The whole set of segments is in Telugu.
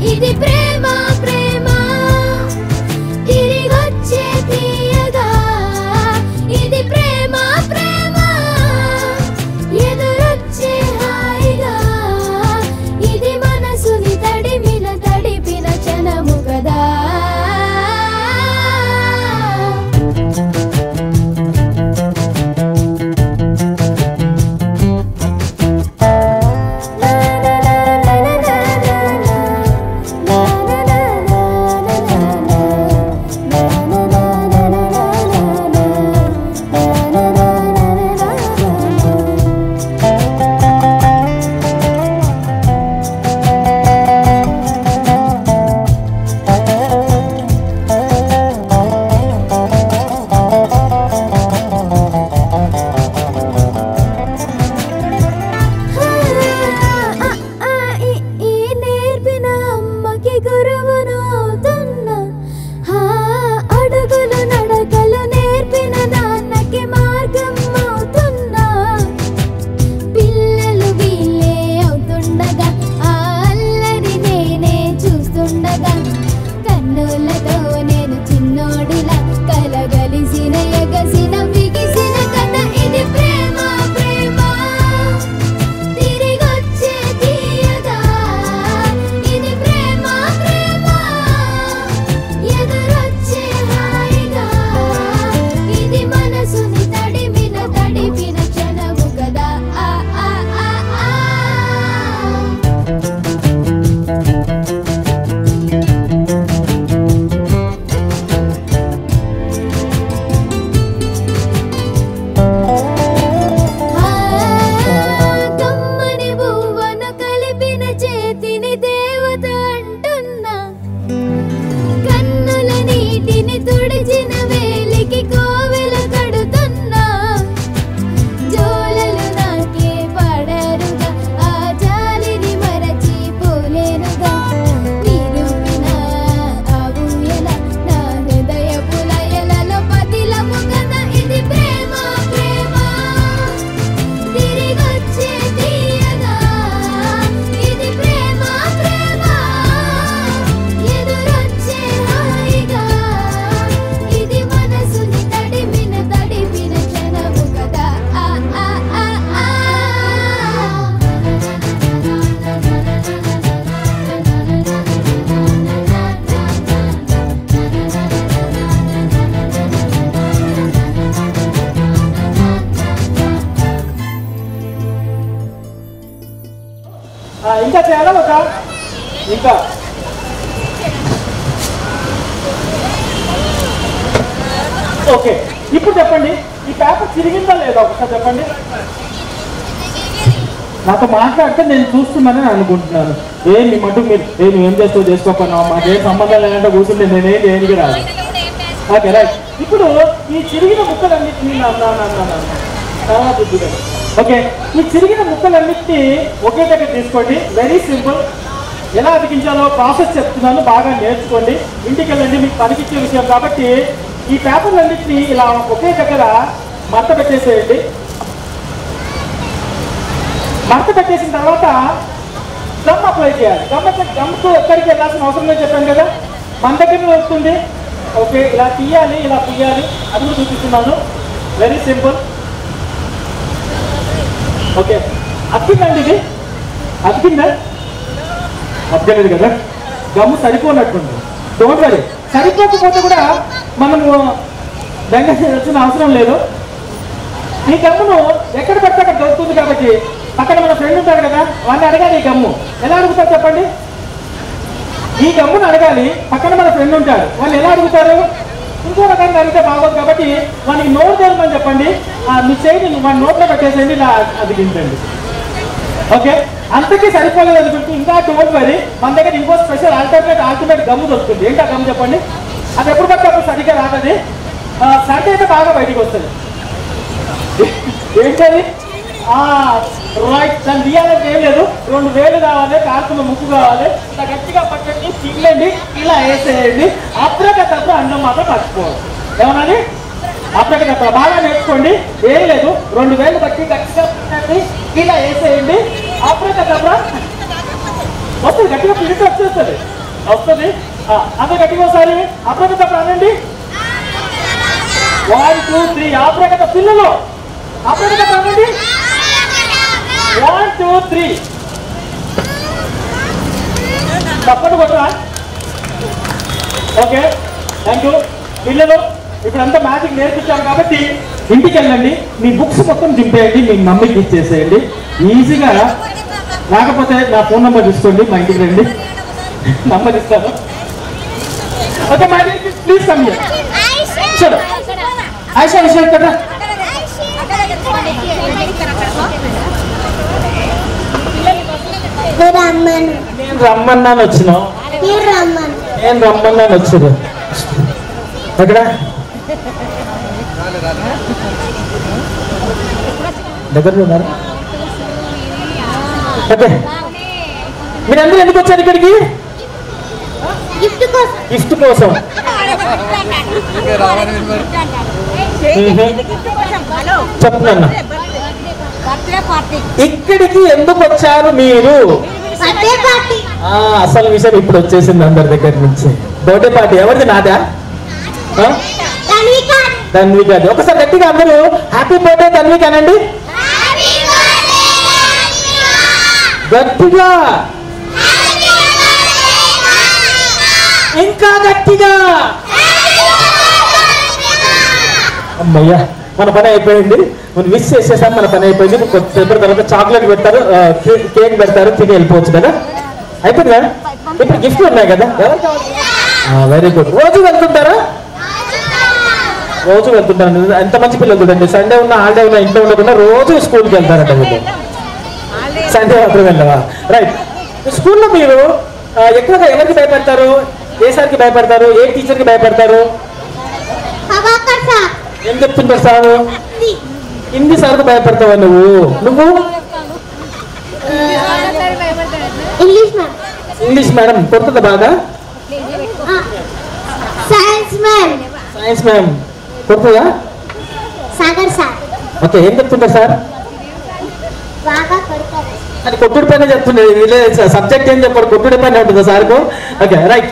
ఇది ప్రేమ ప్రేమ తిరిగొచ్చే తీయగా ఇది ప్రేమ ప్రేమ ఎదురొచ్చే హాయిగా ఇది మనసుని తడిపిన క్షణము కదా ఇంకా చేయాలా ఒక ఇంకా ఓకే ఇప్పుడు చెప్పండి ఈ పేపర్ చిరిగిందా లేదా ఒకసారి చెప్పండి నాతో మాట్లాడితే నేను చూస్తున్నానని అనుకుంటున్నాను మీ మటు మీరు ఏం చేస్తావు చేసుకోకుండా మాకేం సంబంధం లేదంటే కూర్చుంటే నేనేం దేనికి రాదు ఓకే రైట్ ఇప్పుడు ఈ చిరిగిన ముక్కలన్నింటినీ ఓకే ఈ చిరిగిన ముక్కలన్నింటినీ ఒకే దగ్గర తీసుకోండి వెరీ సింపుల్ ఎలా అతికించాలో ప్రాసెస్ చెప్తున్నాను బాగా నేర్చుకోండి ఇంటికి వెళ్ళండి మీకు పనికిచ్చే విషయం కాబట్టి ఈ పేపర్లన్నింటినీ ఇలా ఒకే దగ్గర మడత పెట్టేసేయండి మడత పెట్టేసిన తర్వాత గమ్ అప్లై చేయాలి గమ్తో ఎక్కడికి వెళ్ళాల్సిన అవసరం లేదు చెప్పాను కదా మన దగ్గర వస్తుంది ఓకే ఇలా తీయాలి ఇలా తీయాలి అది కూడా చూపిస్తున్నాను వెరీ సింపుల్ ఓకే అతికిందండి ఇది అతికిందా అర్థలేదు కదా గమ్ము సరిపోనట్టుంది డోంట్ వరీ సరిపోకపోతే కూడా మనము బెంగ చేయాల్సిన అవసరం లేదు ఈ గమ్మును ఎక్కడ పెడితే అక్కడ దొరుకుతుంది కాబట్టి పక్కన మన ఫ్రెండ్ ఉంటాడు కదా వాడిని అడగాలి ఈ గమ్ము ఎలా అడుగుతారు చెప్పండి ఈ గమ్మును అడగాలి పక్కన మన ఫ్రెండ్ ఉంటాడు వాళ్ళు ఎలా అడుగుతారు ఇంకో రకంగా అడిగితే బాగోదు కాబట్టి వానికి నోరు తెలమని చెప్పండి మీ చేయిని వాడి నోట్లో పెట్టేసేయండి ఇలా అదిగించండి ఓకే అంతకీ సరిపోలేదు అనుకుంటే ఇంకా డోంట్ వరీ మన దగ్గర ఇంకో స్పెషల్ ఆల్టర్నేట్ గమ్ము దొరుకుతుంది ఏంటా గమ్ము చెప్పండి అది ఎప్పుడు పడితే అప్పుడు సరిగ్గా రాదది సరి అయితే బాగా బయటికి వస్తుంది ఏంటది రైట్ దాన్ని తీయాలంటే ఏం లేదు 2 వేలు కావాలి కాల్చిన ముక్కు కావాలి ఇలా గట్టిగా పట్టండి తిల్లండి ఇలా వేసేయండి అప్రకతప్పుడు అన్నం మాత్రం మర్చిపోవాలి ఏమన్నది అప్రకతప్పుడు బాగా నేర్చుకోండి ఏం లేదు 2 వేలు బట్టి గట్టిగా పట్టండి ఇలా వేసేయండి అప్రకతప్పుడు వస్తుంది గట్టిగా పిలిచి వచ్చేస్తుంది వస్తుంది. అందరు గట్టిగా ఒకసారి అప్రగత అనండి. 1 2 3 అప్రగత పిల్లలు అప్రగత అనండి. 1 2 3 తప్పదు కొట్టరా. Okay, thank you. పిల్లలు ఇప్పుడంతా మ్యాజిక్ నేర్పించారు కాబట్టి ఇంటికి వెళ్ళండి, మీ బుక్స్ మొత్తం చింపేయండి, మీ మమ్మీకి ఇచ్చేసేయండి ఈజీగా. రాకపోతే నా ఫోన్ నెంబర్ తీసుకోండి, మా ఇంటికి రండి, నంబర్ ఇస్తాను. Okay magic please come here. చలో ఆయిషా విషయం కదా. నేను రమ్మన్నాను వచ్చినావు, నేను రమ్మన్నాను వచ్చాను. ఎక్కడ దగ్గరలో ఉన్నారు? ఓకే, మీరందరూ ఎందుకు వచ్చారు ఇక్కడికి? గిఫ్ట్ కోసం. చెప్తున్నా, ఇక్కడికి ఎందుకు వచ్చారు మీరు? అసలు విషయం ఇప్పుడు వచ్చేసింది అందరి దగ్గర నుంచి. బర్త్డే పార్టీ ఎవరిది? నాదా? తన్విక. ఒకసారి గట్టిగా అందరూ హ్యాపీ బర్త్డే తన్విక అనండి గట్టిగా, ఇంకా గట్టిగా. అమ్మయ్యా, మన పని అయిపోయింది, మనం మిస్ చేసేసాం, మన పని అయిపోయింది. కొద్దిసేపటి తర్వాత చాక్లెట్ పెడతారు, కేక్ పెడతారు, తిని వెళ్ళిపోవచ్చు కదా. అయిపోయింది కదా. ఇప్పుడు గిఫ్ట్ ఉన్నాయి కదా. Very good. రోజు వెళ్తుంటారా? రోజు వెళ్తుంటారు. ఎంత మంచి పిల్లలు చూడండి, సండే ఉన్న హాలిడే ఉన్న ఇంట్లో ఉండకుండా రోజు స్కూల్కి వెళ్తారంట వీళ్ళు. సండే మాత్రం వెళ్ళవా? రైట్. స్కూల్లో మీరు ఎక్కువగా ఎవరికి భయపడతారు? ఏ సార్కి భయపడతారు? ఏ టీచర్కి భయపడతారు? ఏం చెప్తుంటారు సార్? హిందీ సార్కు భయపడతావా నువ్వు? నువ్వు ఇంగ్లీష్ మేడం కొడుతుందా బాగా? సైన్స్ మ్యామ్ కొడుతుందా? ఓకే, ఏం చెప్తుంటారు సార్? అది కొట్టుడి పైన చెప్తుండే, సబ్జెక్ట్ ఏం చెప్పాడు, కొట్టుడి పైన ఉంటుందా సార్కు? Okay right.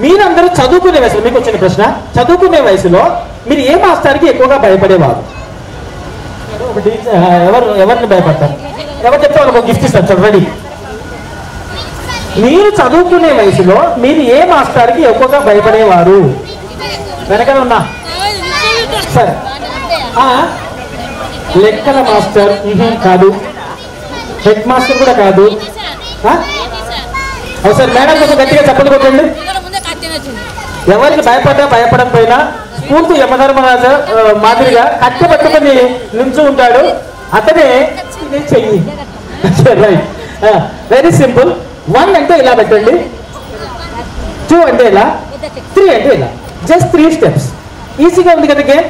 మీరందరూ చదువుకునే వయసులో, మీకు వచ్చిన ప్రశ్న, చదువుకునే వయసులో మీరు ఏ మాస్టర్కి ఎక్కువగా భయపడేవారు? ఎవరిని భయపడతారు? ఎవరు చెప్తే వాళ్ళకి గిఫ్ట్ ఇస్తారు. చూడండి, మీరు చదువుకునే వయసులో మీరు ఏ మాస్టర్కి ఎక్కువగా భయపడేవారు? వెనకాల ఉన్నా సరే. లెక్కల మాస్టర్ కాదు, హెడ్ మాస్టర్ కూడా కాదు. ఒకసారి మేడం కొంచెం గట్టిగా చెప్పలు కొట్టండి. ఎవరికి భయపడకపోయినా స్కూల్కు యమధర్మరాజు మాదిరిగా కట్టె పట్టుకుని నించు ఉంటాడు, అతనే చెయ్యి. Right, very simple. 1 అంటే ఇలా పెట్టండి, 2 అంటే ఇలా, 3 అంటే ఇలా. Just 3 steps. ఈజీగా ఉంది కదా గేమ్.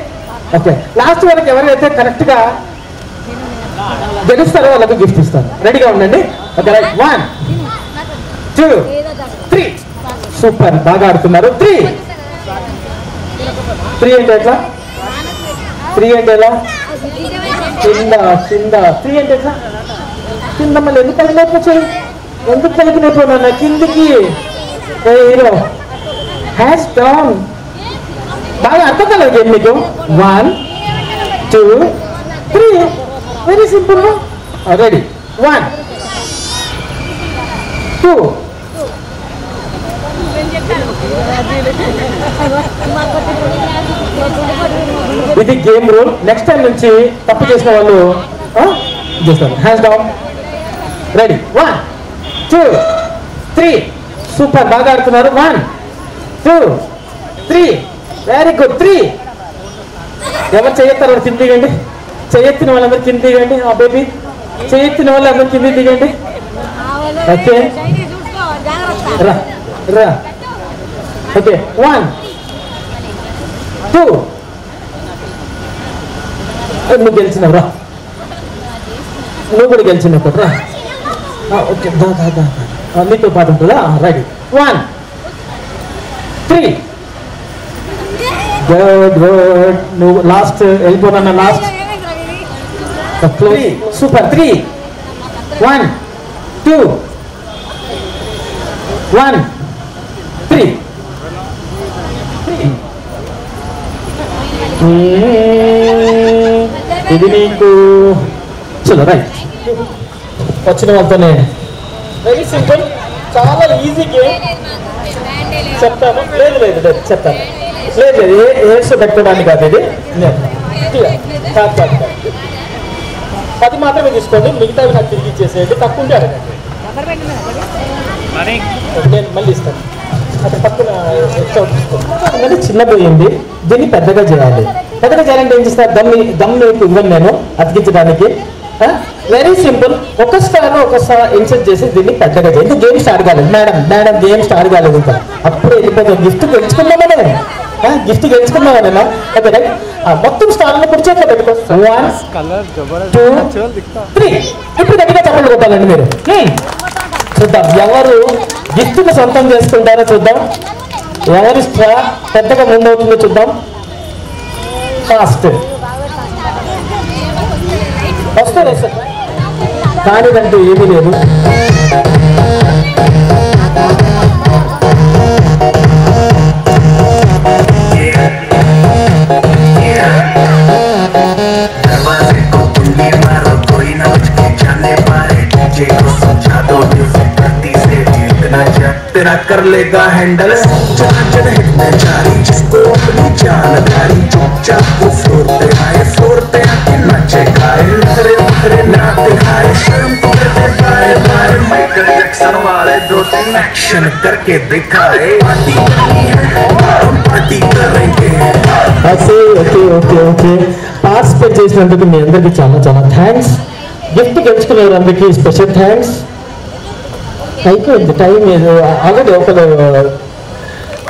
ఓకే, లాస్ట్ వరకు ఎవరైతే కరెక్ట్గా గెలుస్తారో వాళ్ళకు గిఫ్ట్ ఇస్తాను. రెడీగా ఉండండి. Okay right. 1 2 3. సూపర్, బాగా ఆడుతున్నారు. 3 అంటే ఎట్లా? 3 అంటే ఎలా? కింద కింద. 3 అంటే ఎట్లా? కింద. మళ్ళీ ఎందుకు పైకి నేర్పించారు? ఎందుకు పైకి నేర్చుకున్నా? కిందికి. Hero hash down. బాగా అర్థం కాలేదు గేమ్ మీకు. 1 2 3. Very simple. రెడీ. 1 2. ఇది గేమ్ రూల్. నెక్స్ట్ టైం నుంచి తప్పు చేసిన వాళ్ళు చేస్తారు. Hands down. రెడీ. 1 2 3. సూపర్, బాగా ఆడుతున్నారు. 1 2 3. Very good. 3. ఎవరు చేయెత్తారు వాళ్ళు కింద దిగండి. చేయెత్తిన వాళ్ళందరూ కింద దిగండి. బేబీ చేయెత్తిన వాళ్ళందరూ కింద దిగండి. ఓకే రా రా. ఓకే 1 2. నువ్వు గెలిచినావు రా, నువ్వు కూడా గెలిచినప్పుడు రా. ఓకే మీతో పాటు ఉంటుందా? రెడీ. 1 3. Good good. నువ్వు లాస్ట్ వెళ్ళిపోనా? లాస్ట్. సూపర్. 3 1 2 1 3. ఇది నీకు చలో రైట్. వచ్చిన వాళ్ళతోనే వెరీ సింపుల్, చాలా ఈజీ గేమ్. చెప్తాను. లేదు లేదు లేదు చెప్తాను. లేదు లేదు ఏడ్స్ పెట్టుకోవడానికి కాదు ఇది. కాదు కాదు కాదు. 10 మాత్రమే తీసుకోండి, మిగతావి నాకు తిరిగి ఇచ్చేసేయండి. తక్కువ ఉంటే అడగండి, నేను మళ్ళీ ఇస్తాను. అక్కడ పక్కన తీసుకోండి. చిన్న పోయింది, దీన్ని పెద్దగా చేయాలి. పెద్దగా చేయాలంటే ఏం చేస్తారు? దమ్ము ఇవ్వను నేను అతికించడానికి. Very simple. ఒక స్టార్ ఇన్సెట్ చేసి దీన్ని పెద్దగా చేయండి. గేమ్ స్టార్ట్ కాలేదు మేడం గేమ్ స్టార్ట్ కాలేదు ఇంకా. అప్పుడే వెళ్ళిపోతాం. గిఫ్ట్ గెలుచుకున్నామనే గిఫ్ట్ గెలుచుకున్నామనేనా? Okay right. మొత్తం స్టార్ని కూర్చోట్లో పెట్టుకో. 1 2 3. ఇప్పుడు గట్టిగా చెప్పండి కొట్టాలండి మీరు. చూద్దాం ఎవరు గిఫ్ట్ని సొంతం చేసుకుంటారో చూద్దాం. ఎవరి స్ట్రా పెద్దగా ముందవుతుందో చూద్దాం. ఫాస్ట్ వస్తుంది కానిదంటూ ఏమీ లేదు. तेरा कर लेगा हैंडल चल हिट में जारी जिसको अपनी जान प्यारी चुपचाप वो फ्लोर पे आके नाचे गाए उतरे ना दिखाए शर्म को करते बाय बाय माइकल जैक्सन वाले 2-3 एक्शन करके दिखाए पार्टी करनी है पार्टी करेंगे. Okay okay okay okay participate చేసినందుకు మీ అందరికీ చాలా చాలా థ్యాంక్స్. గిఫ్ట్ గెలుచుకునే అందరికీ స్పెషల్ థ్యాంక్స్. అయిపోయింది టైం ఏదో ఆల్రెడీ ఒకరు.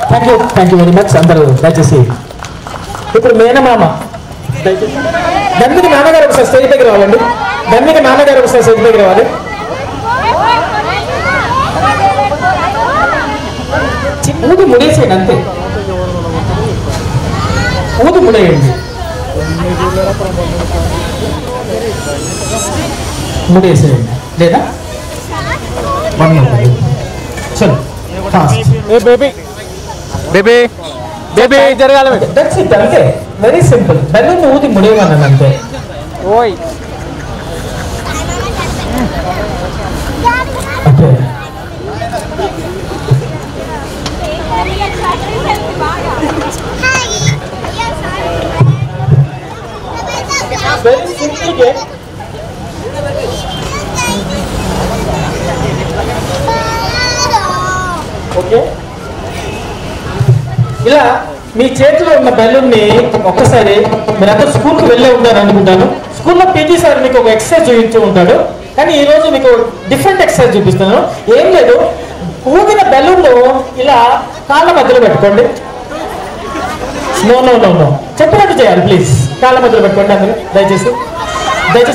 థ్యాంక్ యూ వెరీ మచ్ అందరూ. దయచేసి ఇప్పుడు మేనమామ దయచేసి గందికి నాన్నగారు ఒకసారి స్టేజ్ దగ్గర రావాలండి. గందికి నాన్నగారు ఒకసారి స్టేజ్ దగ్గర రావాలి. ఊది ముడేసేయండి అంతే. ఊది ముడేయండి. ముడేసేయండి లేదా చలో ఫాస్ట్. బేబీ జరగాలి. దట్స్ ఇట్ అంతే. Very simple. బెలూన్ ఊది ముడేయమన్నాను అంతే. ఓయ్ okay very simple game. Okay ఇలా మీ చేతిలో ఉన్న బెలూన్ని ఒక్కసారి మీరందరూ స్కూల్కి వెళ్ళే ఉంటారు అనుకుంటాను. స్కూల్లో పీటీ సార్ మీకు ఒక ఎక్సర్సైజ్ చూపించి ఉంటాడు, కానీ ఈరోజు మీకు డిఫరెంట్ ఎక్సర్సైజ్ చూపిస్తాను. ఏం లేదు, ఊదిన బెలూన్లో ఇలా కాళ్ళ మధ్యలో పెట్టుకోండి. నో నో నో నో చెప్పినట్టు చేయాలి ప్లీజ్. కాళ్ళ మధ్యలో పెట్టుకోండి అందరూ. దయచేసి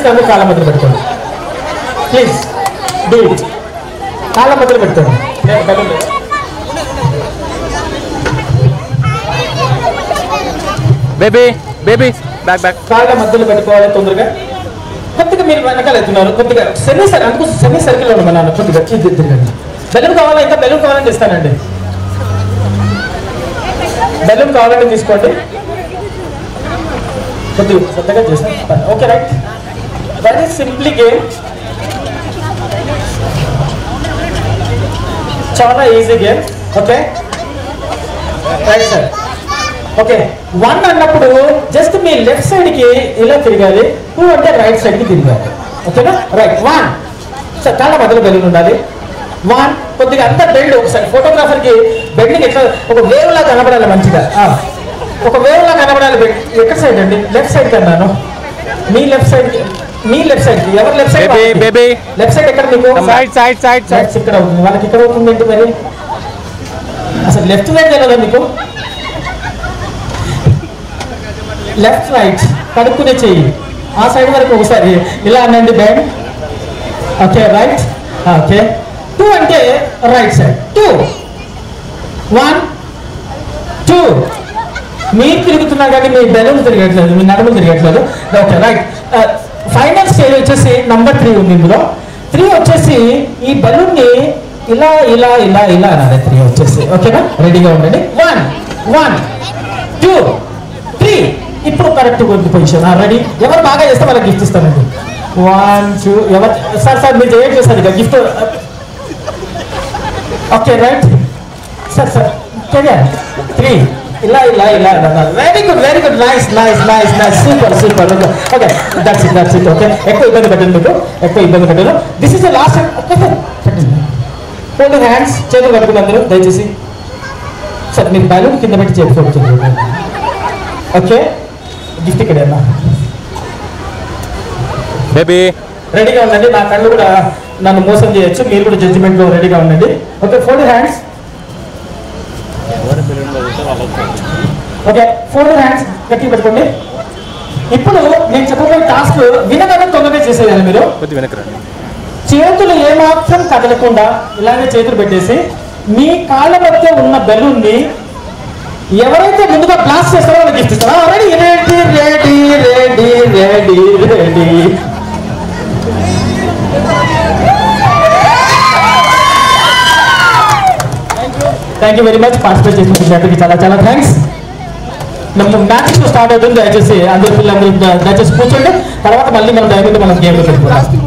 అందరూ కాళ్ళ మధ్యలో పెట్టుకోండి ప్లీజ్. Do it. కాళ్ళ మధ్యలో పెట్టుకోండి బెలూన్. బేబీ బ్యాక్ కాళ్ళ మధ్యలో పెట్టుకోవాలి తొందరగా. కొద్దిగా మీరు వెనకాల ఎత్తున్నారు, కొద్దిగా సెమీ సర్కిల్ లో ఉన్నాను. కొద్దిగా తిరగండి. బెలూన్ కావాలా? ఇంకా బెలూన్ కావాలని ఇస్తానండి. బెలూన్ కావాలంటే తీసుకోండి. కొద్దిగా శ్రద్ధగా చేస్తాను. Okay right. Very simply game, చాలా easy game. Okay right sir. Okay 1 అన్నప్పుడు జస్ట్ మీ లెఫ్ట్ సైడ్ కి ఇలా తిరగాలి. 2 అంటే రైట్ సైడ్ కి తిరగాలి. ఓకేనా? రైట్. 1 సార్ కాళ్ళ మధ్యలో బెలూన్ ఉండాలి. 1 కొద్దిగా అంతా బెండ్. ఒకసారి ఫోటోగ్రాఫర్ కి బెండింగ్ ఎట్లా ఒక వేవ్ లా కనబడాలి, మంచిగా ఒక వేవ్ లా కనబడాలి. ఎక్కడ సైడ్ అండి? లెఫ్ట్ సైడ్ కన్నాను. మీ లెఫ్ట్ సైడ్ కి ఎవరు లెఫ్ట్ సైడ్? లెఫ్ట్ సైడ్ ఎక్కడ మీకు? సైడ్ ఇక్కడ అవుతుంది. వాళ్ళకి ఇక్కడ అవుతుంది ఏంటి మరి? అసలు లెఫ్ట్ సైడ్ కదా మీకు. లెఫ్ట్ రైట్ కడుక్కునే చెయ్యి ఆ సైడ్ వరకు ఒకసారి ఇలా అనండి. బ్యాండ్. Okay right. ఓకే 2 అంటే రైట్ సైడ్. 2 1 2 మీరు తిరుగుతున్నా కానీ మీ బెలూన్ తిరగట్లేదు, మీ నడుములు తిరగట్లేదు. Okay right. ఫైనల్ స్టేజ్ వచ్చేసి నంబర్ 3 ఉంది. ఇందులో 3 వచ్చేసి ఈ బెలూన్ని ఇలా ఇలా ఇలా ఇలా అనాలి 3 వచ్చేసి. ఓకేనా? రెడీగా ఉండండి. 1 1 2 3. ఇప్పుడు కరెక్ట్ పొజిషన్. రెడీ? ఎవరు బాగా చేస్తే వాళ్ళకి గిఫ్ట్ ఇస్తానండి. 1 2. ఎవరు సార్ మీరు ఏం చేస్తారు ఇక గిఫ్ట్? ఓకే రైట్ సార్ 3 ఇలా ఇలా ఇలా very good nice super okay that's it okay. ఎక్కువ ఇబ్బంది పెట్టండి. This is the last. Okay hold hands. చేతులు కట్టుకుని అందరూ దయచేసి. సార్ మీరు బ్యాలూన్ కింద పెట్టి చేతుకోవచ్చు. ఓకే గిఫ్ట్ ఇక్కడ బేబీ రెడీగా ఉండండి. నా కళ్ళు కూడా నన్ను మోసం చేయొచ్చు. మీరు కూడా జడ్జిమెంట్ లో రెడీగా ఉండండి. Okay fold hands. Okay fold hands గట్టి పెట్టుకోండి. ఇప్పుడు నేను చెప్పబోయే టాస్క్ వినగానే తొందరగా చేసేయాలి. మీరు చేతులు ఏమాత్రం కదలకుండా ఇలాగే చేతులు పెట్టేసి మీ కాళ్ళ మధ్య ఉన్న బెలూన్ ని ఎవరైతే ముందుగా బ్లాస్ట్ చేస్తారో వాళ్ళకి గిఫ్ట్ ఇస్తారా? Ready ready ready ready ready ready. Thank you very much. Participate చేసినందుకు చాలా చాలా థ్యాంక్స్. మ్యాచ్ స్టార్ట్ అవుతుంది. దయచేసి అందరూ పిల్లలందరూ దయచేసి కూర్చోండి. తర్వాత మళ్ళీ మనం డైరెక్ట్ మనం గేమ్ లో పెట్టుకుంటాం.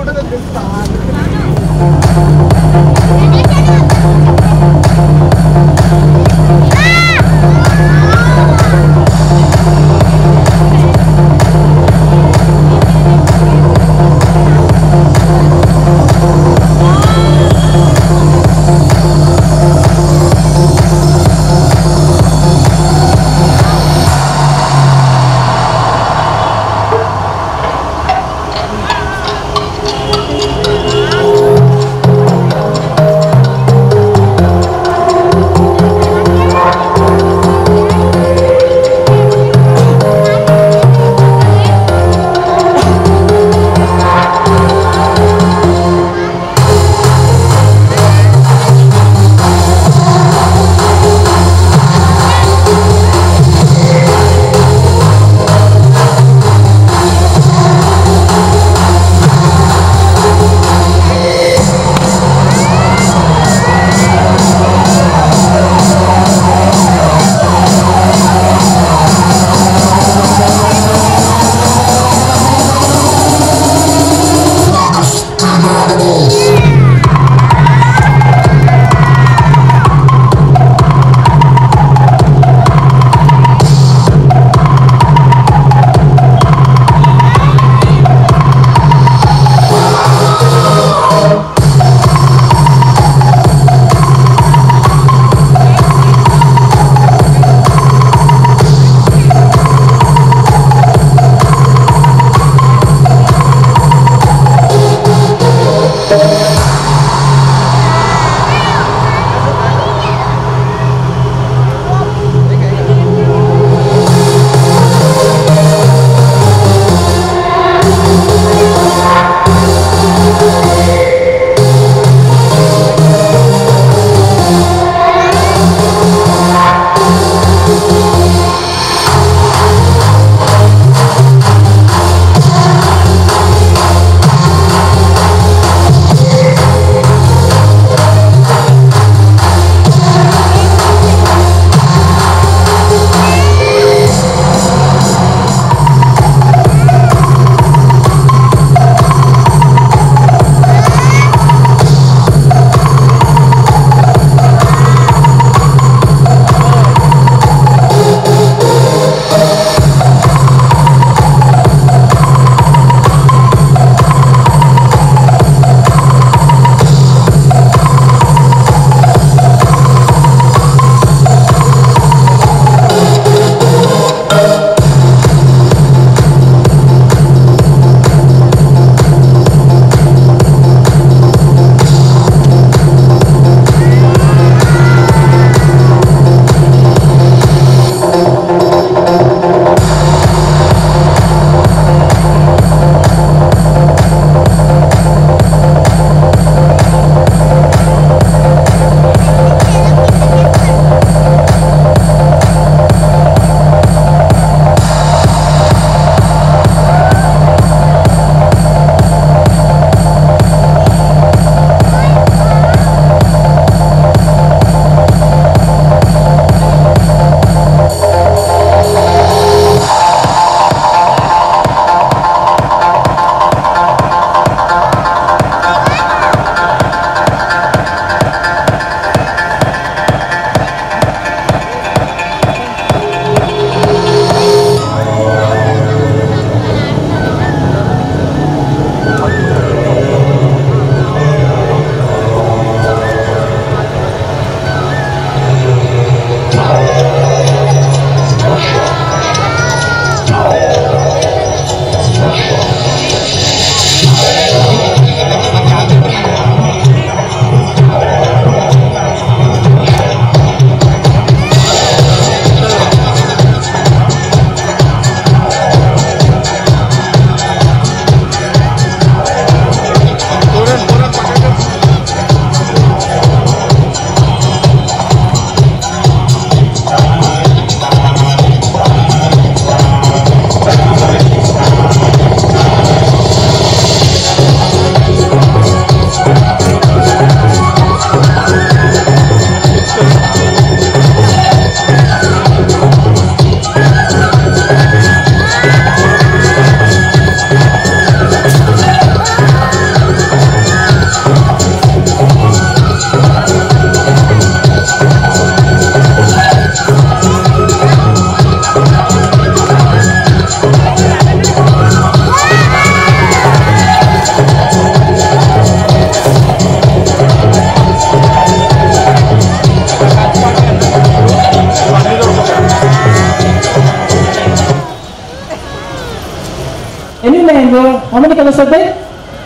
how many colors are there?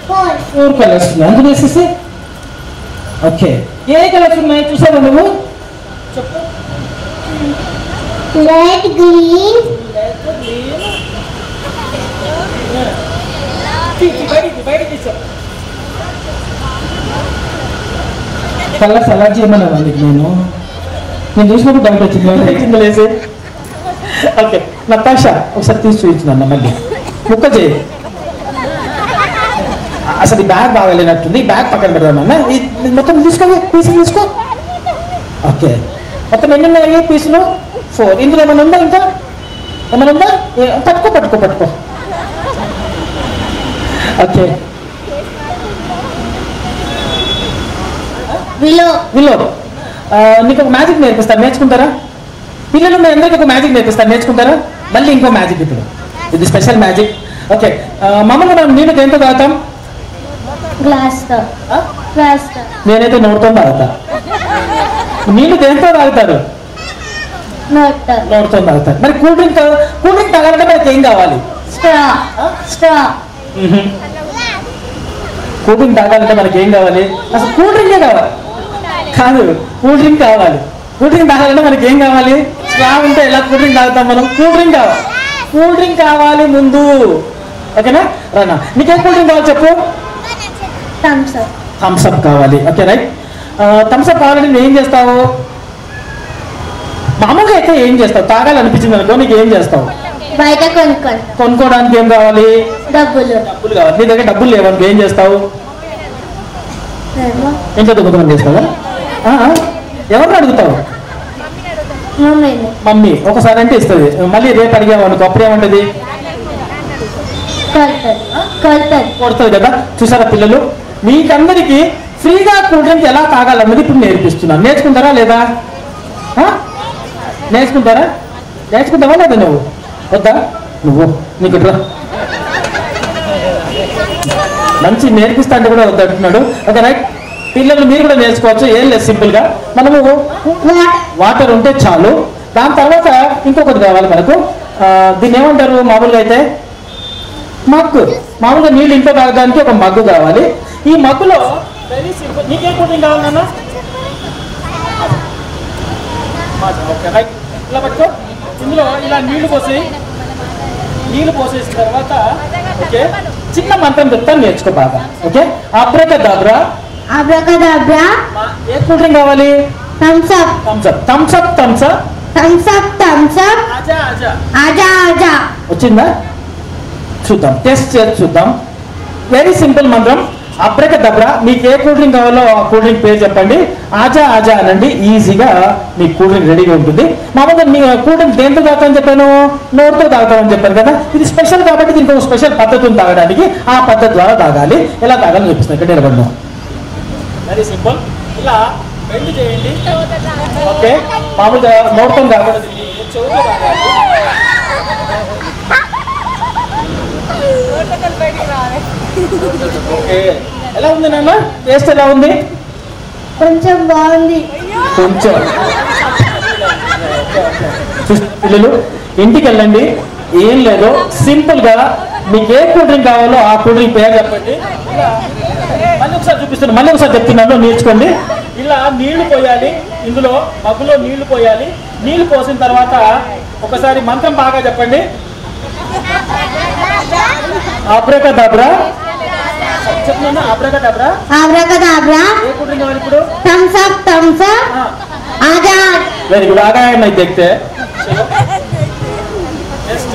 4 colors. అందులో వేసేసి ఓకే ఏ కలర్స్ ఉన్నాయి చూసావా నువ్వు చెప్పు రెడ్ గ్రీన్ కలర్స్ అలా చేయమన్నా వాళ్ళకి నేను చూసినప్పుడు డౌట్ వచ్చింది లేసి ఓకే నతాషా ఒకసారి తీసి చూపించిందన్న మళ్ళీ ముక్క చేయి అసలు ఈ బ్యాగ్ బాగాలేనట్టుంది బ్యాగ్ పక్కన పెడదామన్నా మొత్తం తీసుకో ఓకే మొత్తం ఎన్ని ఉన్నాయి పీసులు 4 ఇందులో ఏమైనా ఉందా ఇంకా ఏమైనా ఉందా పట్టుకో ఓకే విలో నీకు ఒక మ్యాజిక్ నేర్పిస్తాను నేర్చుకుంటారా పిల్లలు మీ అందరికీ ఒక మ్యాజిక్ నేర్పిస్తాను నేర్చుకుంటారా మళ్ళీ ఇంకో మ్యాజిక్ ఇప్పుడు ఇది స్పెషల్ మ్యాజిక్ ఓకే మామూలుగా మనం నీళ్ళు దేంతో తాగుతాం గ్లాస్ నేనైతే నోటితో తాగుతా నీళ్ళు దేంతో తాగుతారు నోటితో తాగుతారు మరి కూల్ డ్రింక్ తాగాలంటే మనకి ఏం కావాలి కూల్ డ్రింక్ తాగాలంటే మనకి ఏం కావాలి అసలు కూల్ డ్రింకే కావాలి కాదు కూల్ డ్రింక్ కావాలి కూల్ డ్రింక్ తాగాలంటే మనకి ఏం కావాలి స్ట్రా ఉంటే ఎలా కూల్ డ్రింక్ తాగుతాం మనం కూల్ డ్రింక్ కావాలి ముందు ఓకేనా రానా నీకేం కూల్ డ్రింక్ కావాలి చెప్పు థమ్స్ అప్ కావాలి ఓకే రైట్ థమ్స్ అప్ కావాలంటే నువ్వు ఏం చేస్తావు మామూలుగా అయితే ఏం చేస్తావు తాగాలనిపించింది అనుకో నీకు ఏం చేస్తావు బయట కొనుక్కోవడానికి ఏం కావాలి డబ్బులు కావాలి నీ దగ్గర డబ్బులు లేవనుకో ఏం చేస్తావు ఇంట్లో దొంగతనం చేస్తావా ఎవరిని అడుగుతావు మమ్మీ ఒకసారి అంటే ఇస్తుంది మళ్ళీ రేపు అడిగావు అనుకో అప్పుడు ఏమంటది కొడుతుంది కదా చూసారా పిల్లలు మీకందరికీ ఫ్రీగా కూల్ డ్రింక్ ఎలా తాగాలన్నది ఇప్పుడు నేర్పిస్తున్నాను నేర్చుకుంటారా లేదా నేర్చుకుంటావా లేదా నువ్వు వద్దా నువ్వు నీకు మంచి నేర్పిస్తా అంటే కూడా వద్దంటున్నాడు ఓకే రైట్ పిల్లలు మీరు కూడా నేర్చుకోవచ్చు ఏం లేదు సింపుల్గా మనము వాటర్ ఉంటే చాలు దాని తర్వాత ఇంకొకటి కావాలి మనకు దీన్ని ఏమంటారు మామూలుగా అయితే మగ్గు మామూలుగా నీళ్ళు ఇంట్లో తాగడానికి ఒక మగ్గు కావాలి ఈ మగ్గులో వెరీ సింపుల్ నీకేం కూల్ డ్రింక్ కావాలన్నా ఓకే రైట్ ఇలా పట్టుకో ఇందులో ఇలా నీళ్లు పోసేసిన తర్వాత ఓకే చిన్న మంత్రం చెప్తాను నేర్చుకో బాగా ఓకే అబ్రకదాబ్రా ఏ కూల్ డ్రింక్ కావాలి వచ్చిందా చూద్దాం టెస్ట్ చేసి చూద్దాం వెరీ సింపుల్ మంత్రం అబ్రకదబ్రా మీకు ఏ కూల్ డ్రింక్ కావాలో ఆ కూల్ డ్రింక్ పేరు చెప్పండి ఆజా అనండి ఈజీగా మీ కూల్ డ్రింక్ రెడీగా ఉంటుంది మామూలుగా మీ కూల్ డ్రింక్ దేంతో తాగుతామని చెప్పాను నోటితో తాగుతామని చెప్పాను కదా ఇది స్పెషల్ కాబట్టి దీనికి ఒక స్పెషల్ పద్ధతి ఉంది తాగడానికి ఆ పద్ధతి ద్వారా తాగాలి ఎలా తాగాలని చూపిస్తాను ఇక్కడ నిలబడినాం వెరీ సింపుల్ ఇలా బెండ్ చేయండి ఓకే మామూలుగా నోటితో తాగకూడదు ఓకే ఎలా ఉంది నాన్న టేస్ట్ ఎలా ఉంది కొంచెం బాగుంది కొంచెం పిల్లలు ఇంటికి వెళ్ళండి ఏం లేదు సింపుల్ గా మీకు ఏ కూల్ డ్రింక్ కావాలో ఆ కూల్ డ్రింక్ పేరు చెప్పండి మళ్ళీ ఒకసారి చూపిస్తున్నాను మళ్ళీ ఒకసారి చెప్తున్నాను నేర్చుకోండి ఇలా నీళ్లు పోయాలి ఇందులో మగ్గులో నీళ్లు పోయాలి నీళ్లు పోసిన తర్వాత ఒకసారి మంత్రం బాగా చెప్పండి అబ్రకదాబ్రా చెప్తున్నా అబ్రకదాబ్రా ఏ కూల్ డ్రింక్ కావాలి ఇప్పుడు వెరీ గుడ్ आगा है मैं देखते चलो नेक्स्ट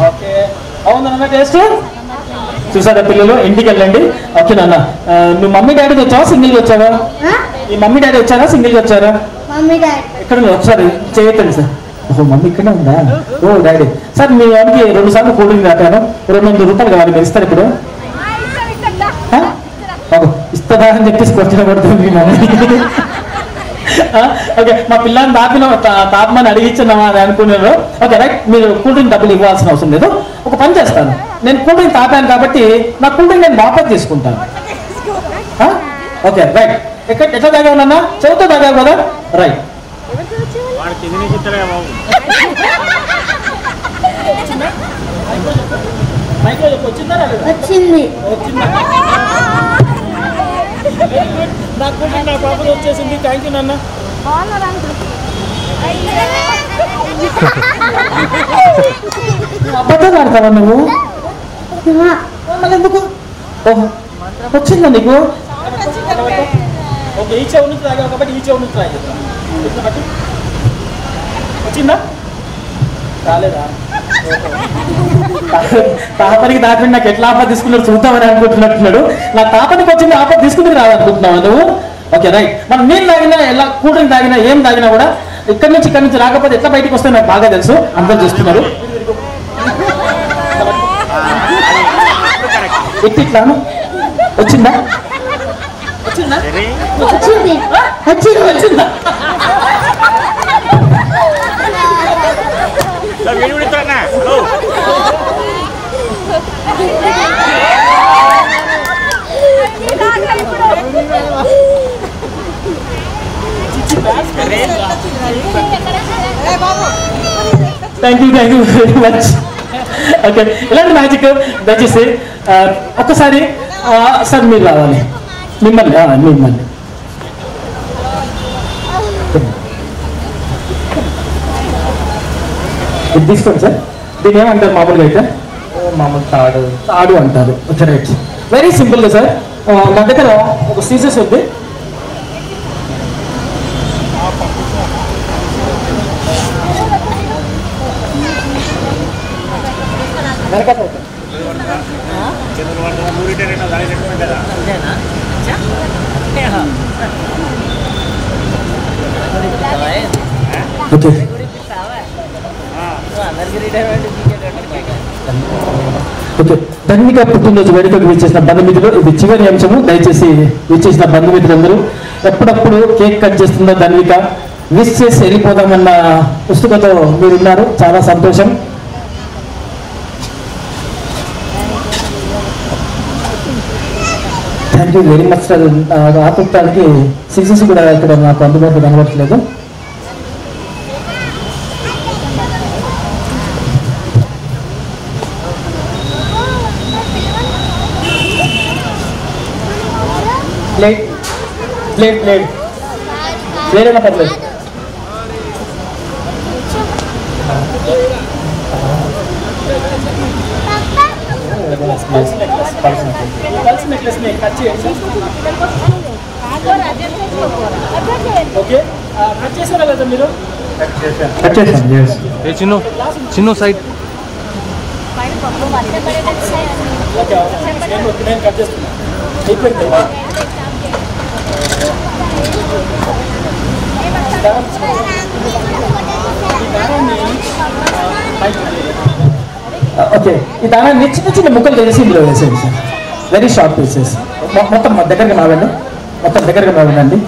ఓకే అవునా టేస్ట్ చూసారా పిల్లలు ఇంటికి వెళ్ళండి ఓకే నాన్న నువ్వు మమ్మీ డాడీకి వచ్చావా సింగిల్గా వచ్చావా ఈ మమ్మీ డాడీ వచ్చారా సింగిల్గా వచ్చారా ఎక్కడ ఒకసారి చేయొద్దండి సార్ ఓహో మమ్మీ ఇక్కడే ఉందా ఓ డాడీ సార్ మీ వాడికి 2 సార్లు కూల్ డ్రింక్ తాగాను 200 రూపాయలు కావాలి మీరు ఇస్తారు ఇప్పుడు ఇస్తుందా అని చెప్పేసి క్వశ్చన్ పడుతుంది మీ మమ్మీ ఓకే మా పిల్లని తాపమని అడిగించున్నామా అని అనుకున్నారు ఓకే రైట్ మీరు కూల్ డ్రింక్ డబ్బులు ఇవ్వాల్సిన అవసరం లేదు ఒక పని చేస్తాను నేను కూల్ డ్రింక్ తాపాను కాబట్టి నా కూల్ డ్రింక్ నేను వాపస్ తీసుకుంటాను ఓకే రైట్ ఎట్లా తాగావు నాన్న చెవుతో తాగావు కదా రైట్ వాడికి ఇది నీకు ఇస్తారా బాబు? మైక్లో చెప్పు, వచ్చిందా రాలేదా? వచ్చింది. వచ్చిందా? నాకు కూడా నా పాప వచ్చేసింది. థ్యాంక్ యూ నాన్న. అబద్ధాలు ఆడతావా నువ్వు? మళ్ళీ ఎందుకు? ఓహో, వచ్చిందా నీకు? ఓకే, ఈ చెవు నుంచి తాగావు కాబట్టి ఈ చెవు నుంచి తాగేద్దాం. వచ్చిందా? రాలేదా? తాపనికి దాటిని నాకు ఎట్లా ఆఫర్ తీసుకున్నాడు చూద్దామని అనుకుంటున్నట్టున్నాడు. నా తాపనికి వచ్చింది ఆఫర్ తీసుకుని రాదనుకుంటున్నావా నువ్వు? Okay right. మనం నీళ్ళు తాగినా ఎలా కూల్ డ్రింక్ తాగినా ఏం తాగినా కూడా ఇక్కడి నుంచి రాకపోతే ఎట్లా బయటకు వస్తే నాకు బాగా తెలుసు. అందరూ చూస్తున్నారు. ఇట్లాను వచ్చిందా? వచ్చిందా? వచ్చింది. వచ్చింది. వచ్చిందా? వీడు విడుతున్నా. Hello thank you very much. Okay, ఇలాంటి మ్యాజిక్ దయచేసి ఒక్కసారి సార్ మీరు రావాలి. మిమ్మల్ని ఇది తీసుకోండి సార్. దీని ఏమంటారు మామూలుగా అయితే? మామూలు తాడు అంటారు. Okay right. Very simple sir. నా దగ్గర ఒక సీజర్స్ ఉంది. Okay, okay. ధన్విక పుట్టినరోజు వేడుకకు విచ్చేసిన బంధుమిత్రులు, ఇది చివరి అంశము. దయచేసి విచ్చేసిన బంధుమిత్రులందరూ ఎప్పుడప్పుడు కేక్ కట్ చేస్తుందో ధన్విక విష్ చేసి వెళ్ళిపోదామన్న పుస్తకంతో మీరున్నారు. చాలా సంతోషం. Thank you very much sir. ఆపడానికి సిక్సెస్ కూడా ఇక్కడ నాకు అందుబాటులో కనబడట్లేదు. ప్లేట్ ప్లేట్ ప్లేట్ ప్లేట్ పర్లేదు. ఓకే, కట్ చేశారా లేదా మీరు? కట్ చేశాను. చిన్న సైడ్ ఓకే, నేను కట్ చేస్తున్నాను. అయిపోయింది. ఓకే, ఈ దానాన్ని చిన్న చిన్న ముక్కలు చేసి ఇందులో వేసేయండి సార్. Very short pieces. మొత్తం దగ్గరగా రావండి. మొత్తం దగ్గరగా రావండి.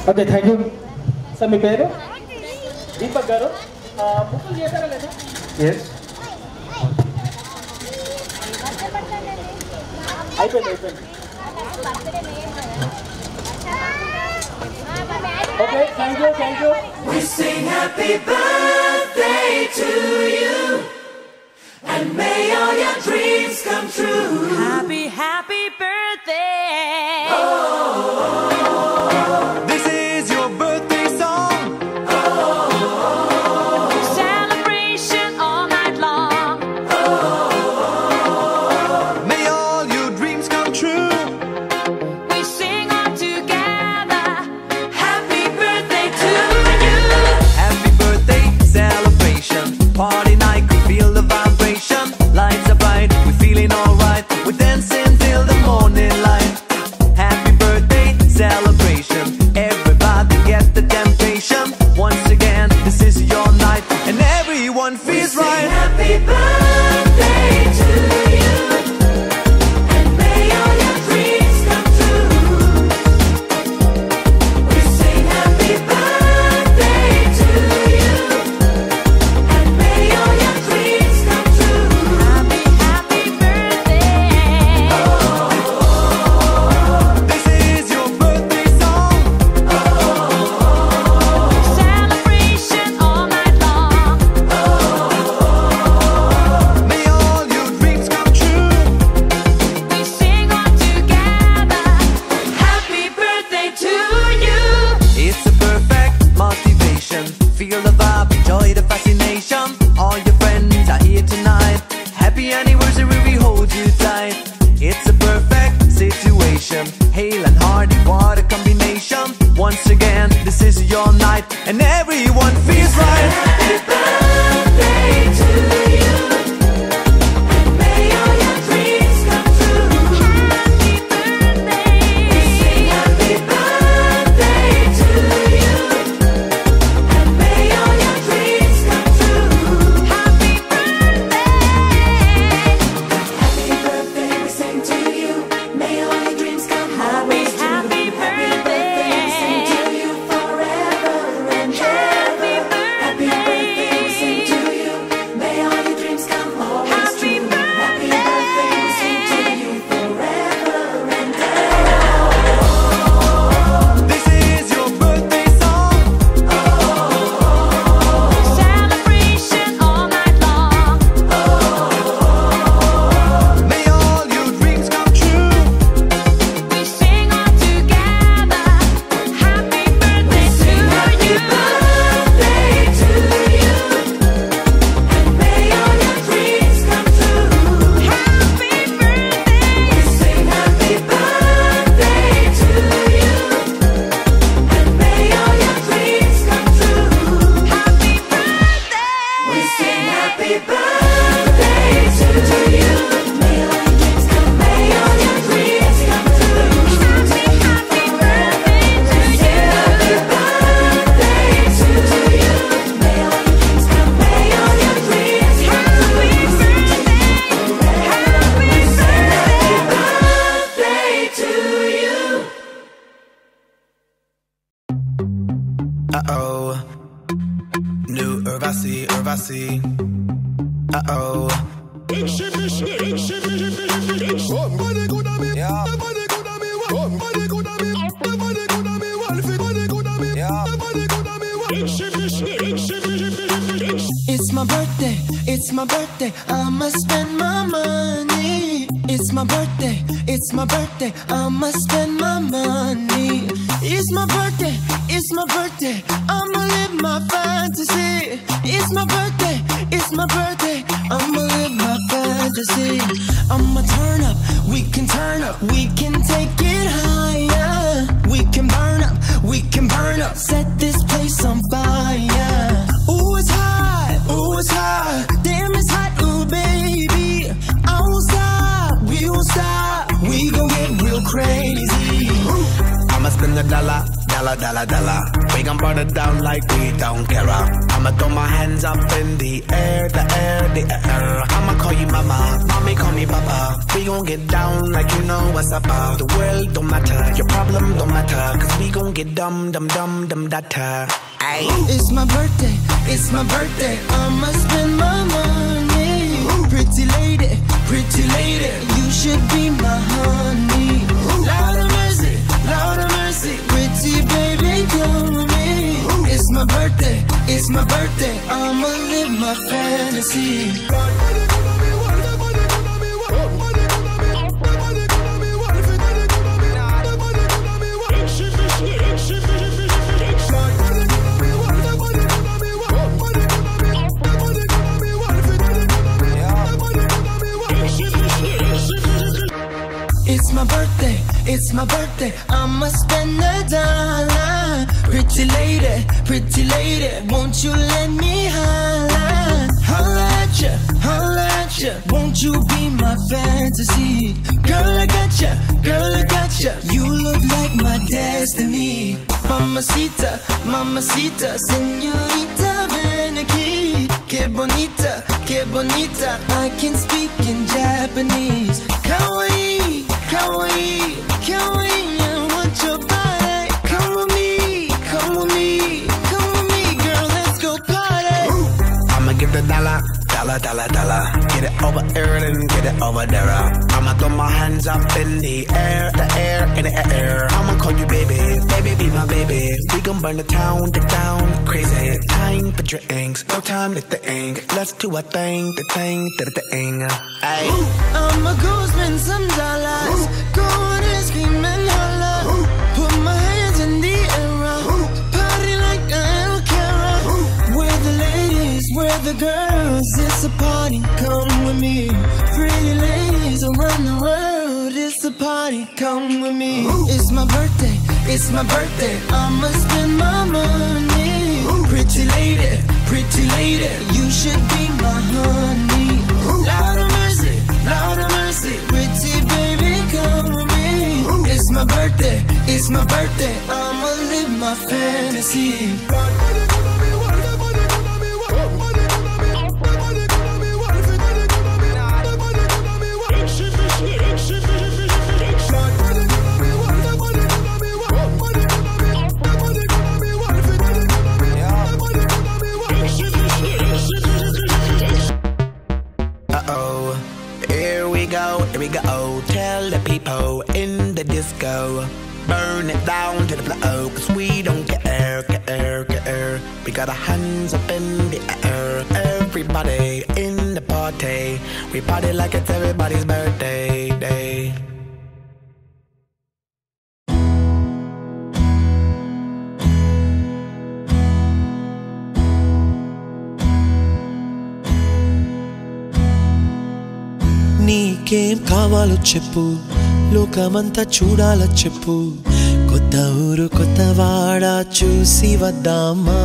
Okay, thank you sir. మీ పేరు? దీపక్ గారు. ముక్కలు చేశారా లేదా? అయిపోయింది. Okay, thank you. We sing happy birthday to you, and may all your dreams come true. Happy birthday. This is your birthday song. Celebration all night long. May all your dreams come true. We sing all together. Happy birthday to you. Happy birthday celebration, party night, we feel the vibration. Lights are bright, we're feeling alright. dizzy all night, and everyone feels right. Happy birthday to you. May all your dreams come true. Happy birthday. We sing happy birthday to you. And may all your dreams come true. Happy birthday. Happy birthday, we sing to you. May all your dreams come always true. Happy birthday, we sing to you forever and ever. Happy birthday, we sing to you. May all your dreams come always true. Happy birthday, we sing to you forever and ever. This is your birthday song. Celebration all night long. May all your dreams come true. We sing all together. Happy birthday to you. Birthday to you. And may all your dreams come true. Happy birthday. We sing happy birthday to you. And may all your dreams come true. Happy birthday. We sing happy birthday to you. May all your dreams come. May all your dreams come true. Happy birthday to you. Happy birthday to you. May all your dreams come. May all your dreams come true. Happy birthday to you. Uh-oh. New Urvasi. Uh-oh. It's my birthday, it's my birthday, I'ma spend my money. It's my birthday, it's my birthday, I'ma spend my money. It's my birthday, it's my birthday, I'ma live my fantasy. It's my birthday, it's my birthday, I'ma live my fantasy. I'ma turn up, we can turn up, we can take it higher. We can burn up, set this place on fire. Ooh, it's hot, damn it's hot, ooh baby. I won't stop, we won't stop, we gon' get real crazy. I'ma spend $1, $. We gon' burn it down like we don't care. I'ma throw my hands up in the air. I'ma call you mama, mommy call me papa. We gon' get down like you know what's up. The world don't matter, your problem don't matter, cause we gon' get dumb data. Ay. It's my birthday, I'ma spend my money. Pretty lady, you should be my honey. Lord of mercy, pretty baby, come with me. It's my birthday, I'ma live my fantasy. It's my birthday, I'ma spend $1. Pretty lady, won't you let me holla? Holla at ya, won't you be my fantasy? Girl, I gotcha, you look like my destiny. Mamacita, señorita, ven aquí. Que bonita, I can speak in Japanese. Kawaii, I want your body. Come with me, girl, let's go party. I'ma give the $. Get it over here and get it over there. I'ma throw my hands up in the air. I'ma call you baby, be my baby. We gon' burn the town crazy. Time for drinks, no time to think. Let's do a thing, the thing. Ay. I'ma go spend some dollars. Go on and scream and holla. Put my hands in the air. Party like I don't care. Where the ladies, where the girls, it's a party, come with me. Pretty ladies around the world, it's a party, come with me. It's my birthday, it's my birthday, I'ma spend my money. Pretty lady, you should be my honey. Lord of mercy, pretty baby, come with me. It's my birthday, I'ma live my fantasy. Here we go, tell the people in the disco, burn it down to the floor, cause we don't care. We got our hands up in the air, everybody in the party, we party like it's everybody's birthday day. నీకేం కావాలో చెప్పు, లోకమంతా చూడాలో చెప్పు, కొత్త ఊరు కొత్త వాడ చూసి వద్దామా.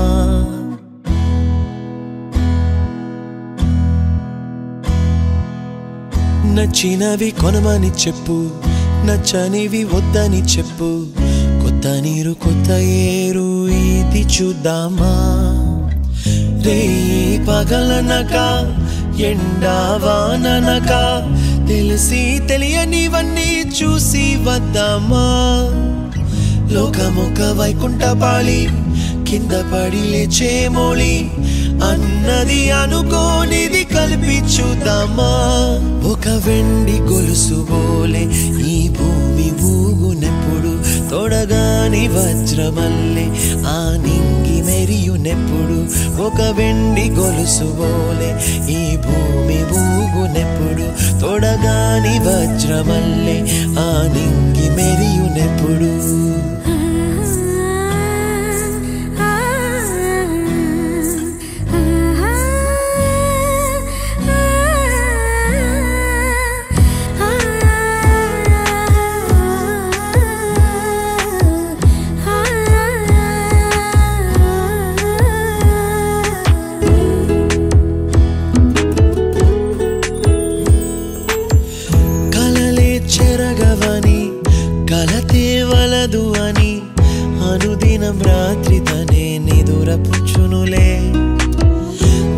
నచ్చినవి కొనమని చెప్పు, నచ్చనివి వద్దని చెప్పు, కొత్త నీరు కొత్త ఏరు ఇది చూద్దామా. రే పగలనక ఎండా వాననక తెలిసి తెలియనివన్నీ చూసి వద్దామా. లోకమొక వైకుంఠపాళి, కింద పడి లేచే మోళి, అన్నది అనుకోనిది కలిపి చూద్దామా. ఒక వెండి గొలుసు బోలే ఈ భూమి ఊగునెప్పుడు, తొడగాని వజ్రమల్లే ఆ నింగి మెరియునెప్పుడు. ఒక వెండి గొలుసు బోలే ఈ భూమి ఊగునెప్పుడు, తొడగాని వజ్రమల్లే ఆ నింగి మెరియునెప్పుడు. కలతేవలదు అని అనుదినం రాత్రి తనే నిదురపుచ్చునులే.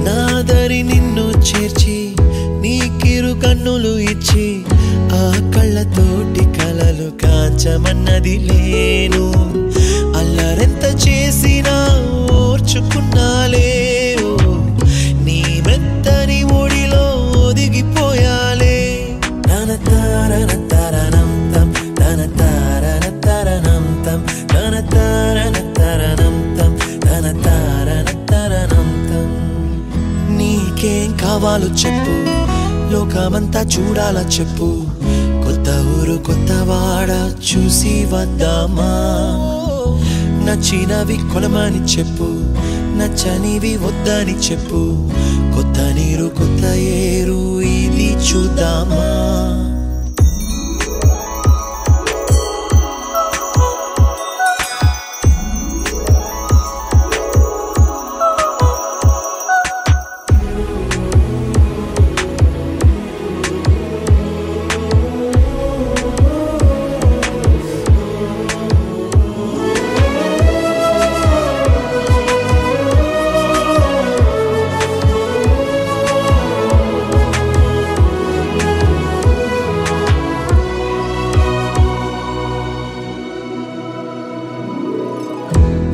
నాదరి నిన్ను చేర్చి నీకిరు కన్నులు ఇచ్చి, ఆ కళ్ళతోటి కలలు కాంచమన్నది లేను. అల్లరెంత చేసినా ఓర్చుకున్నాలే, నీ మెత్తని ఒడిలో ఒదిగిపోయాలే. తన తారన తరణం తం, తన తారన తరణం తం, తన తారన తరణం తం, తన తారన తరణం తం. నీకేం కావాలో చెప్పు, లోకమంతా చూడాలా చెప్పు, కొత్త ఊరు కొత్త వాడ చూసి వద్దామా. నచ్చినవి కొనమని చెప్పు, నచ్చనివి వద్దని చెప్పు, కొత్త నీరు కొత్త ఏరు ఇది చూద్దామా.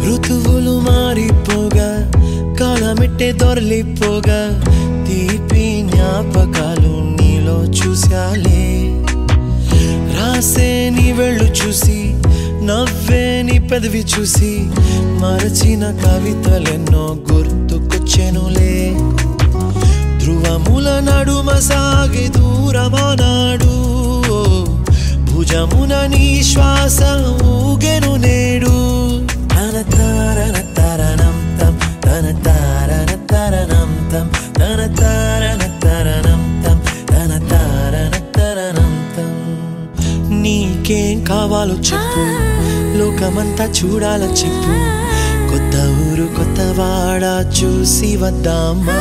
ఋతువులు మారిపోగా, కాలమెట్టే దొరలిపోగా, తీపి జ్ఞాపకాలు నీలో చూశాలే. రాసే నీ వెళ్ళు చూసి, నవ్వే నీ పెదవి చూసి, మరచిన కవితలెన్నో గుర్తుకొచ్చెనులే. ధ్రువముల నడుమ సాగే దూరమానాడు, భుజమున నీ శ్వాస ఊగెను నేడు. తన తారన తరణం తం, తన తారన తరణం తం, తన తారన తరణం తం, తన తారన తరణం తం. నీకేం కావాలో చెప్పు, లోకమంతా చూడాలని చెప్పు కొత్త ఊరు కొత్త వాడ చూసి వద్దామా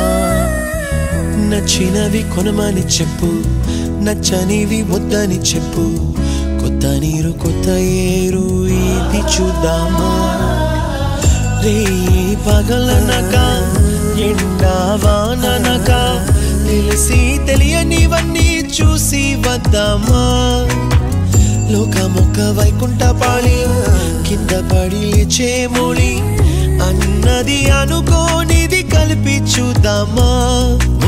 నచ్చినవి కొనమని చెప్పు నచ్చనివి వద్దని చెప్పు కొత్త నీరు కొత్త ఏరు ఇది చూద్దామా రే పగలనక ఎండా వాననక తెలిసి తెలియనివన్నీ చూసి వద్దామా లోకమొక్క వైకుంఠపాళి కింద పడి లేచే మూలి అన్నది అనుకోనిది కలిపి చూద్దామా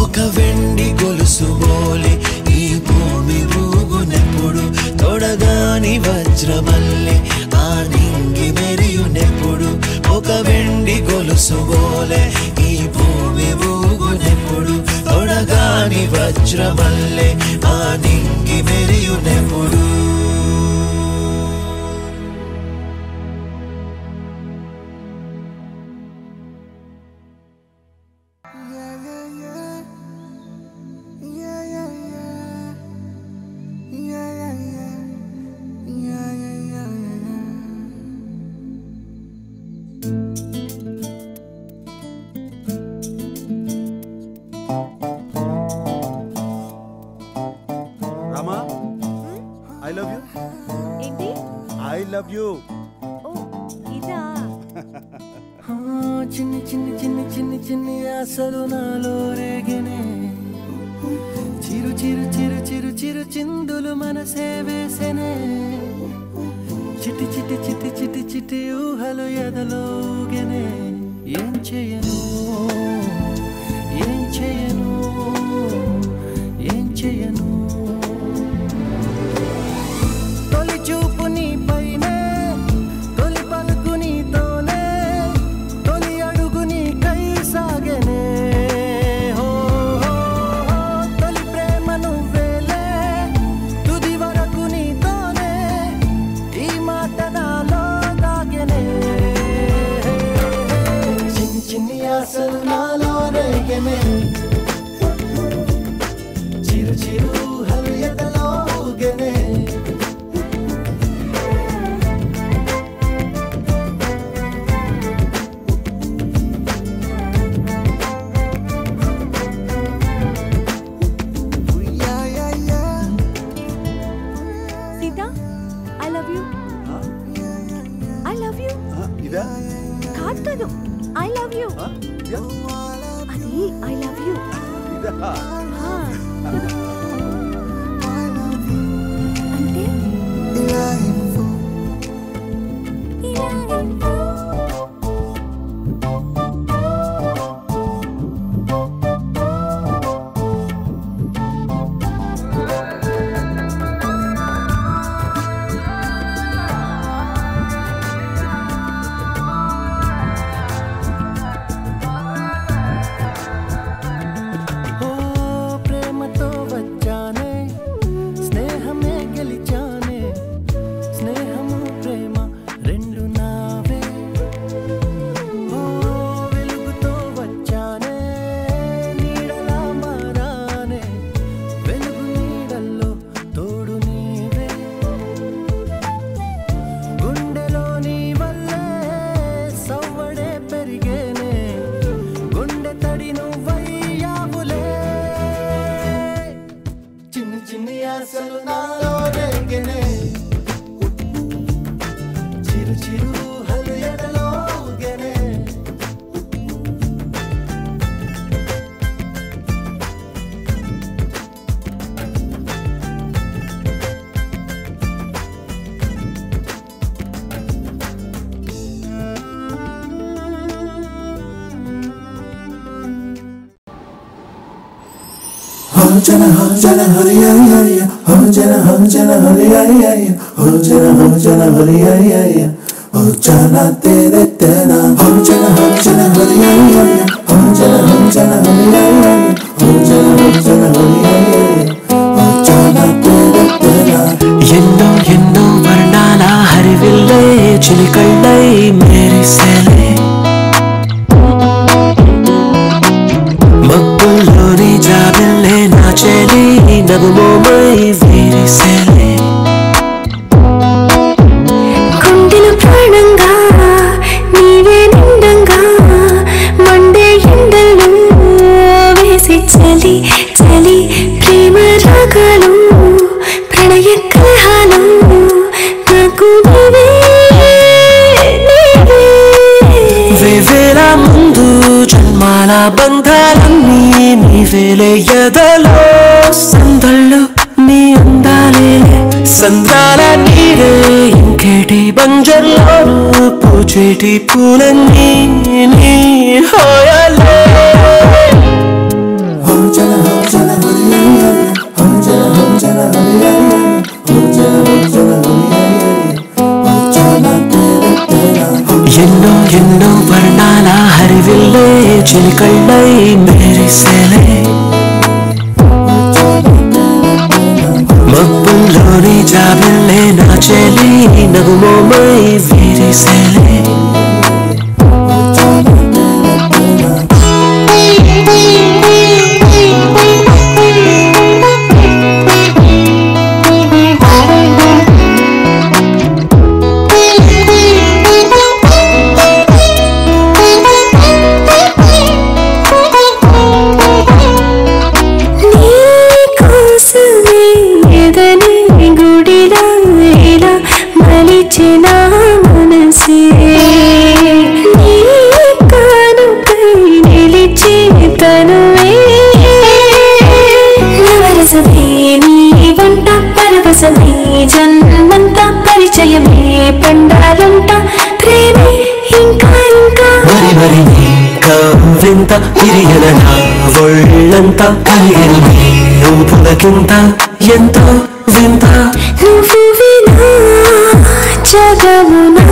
ఒక వెండి గొలుసు బోలే ఈ భూమి ఊగునెప్పుడు తొడగాని వజ్రమల్లె ఆ నింగి మెరియునెప్పుడు ఒక వెండి గొలుసు బోలే ఈ భూమి ఊగునెప్పుడు తొడగాని వజ్రమల్లె ఆ నింగి మెరియునెప్పుడు Rama, I love you. ఏంటి I love you. ఓ ఇదా చిన్ని చిన్ని చిన్ని చిన్ని చిన్ని ఆశలు నాలో రేగినే చిరు చిరు చిరు చిరు చిరు చిందులు మనసే వేసెనే చిటి చిటి చిటి చిటి చిటి ఊహలు ఎదలో ఊగెనే ఏం చేయను ఏం చేయను ఏం చేయను తొలి చూపు నీ పైనే తొలి పలుకు నీతోనే తొలి అడుగు నీ కై సాగనే హో హో, హో. తొలి ప్రేమ నువ్వేలే తుది వరకు నీతోనే ఈ మాట నాలో దాగెనే చిన్ని చిన్ని ఆశలు నాలో రేగెనే చిరు చిరు ఊహలు ఎదలో ఊగెనే Sita I love you I love you ఇదా కాదు కాదు ఐ లవ్ యూ అది ఐ లవ్ యూ ఇదా అంటే ఓ ప్రేమతో వచ్చానే స్నేహమే గెలిచానే స్నేహము ప్రేమ రెండు నావే ఓ వెలుగుతో వచ్చానే నీడలా మారానే వెలుగు నీడల్లో తోడు నీవే గుండెలో నీ వల్లే సవ్వడే పెరిగేనే గుండె తడి నువ్వయ్యావులే చిన్ని చిన్ని ఆశలు నాలో రేగెనే చిరు చిరు ఊహలు ఎదలో ఊగెనే Jana Hari Jana Hari Jana Hari Jana tere tena Jana Hari Jana Hari Jana tere tena ఎన్నో ఎన్నో వర్ణాల హరివిల్లే చిలికళ్ళై మెరిసెలే మబ్బుల్లోని జాబిల్లే నా చెలి నగుమోమై విరిసెలే గుండెను బంజర్లోను పూచేటి పూలన్నీ నీ హోయాలే ఎన్నో ఎన్నో వర్ణాల హరివిల్లే చిలికళ్ళై మెరిసేలే మబ్బుల్లోని జాబిల్లే నా చెలి నగుమోమై విరిసేలే జన్మంతా పరిచయమే పండాలంట ప్రేమే ఇంకా ఇంకా మరి మరి వింత తిరియన నా ఒళ్ళంతా కలిగిన పులకింత ఎంతో వింత నువ్వు వినా జగమునా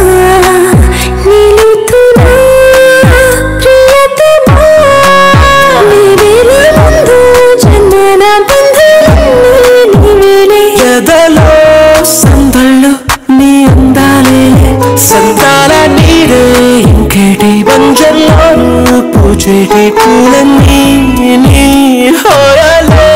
నిలుతున్నా ప్రియతమా నీవేలే ముందు జన్మన బంధులన్నీ నీవేలే ఎదలో సందళ్ళు నీ అందాలే సంతాల నీరే ఇంకేటి బంజర్లోను పూచేటి పూలన్నీ నీ హోయాలే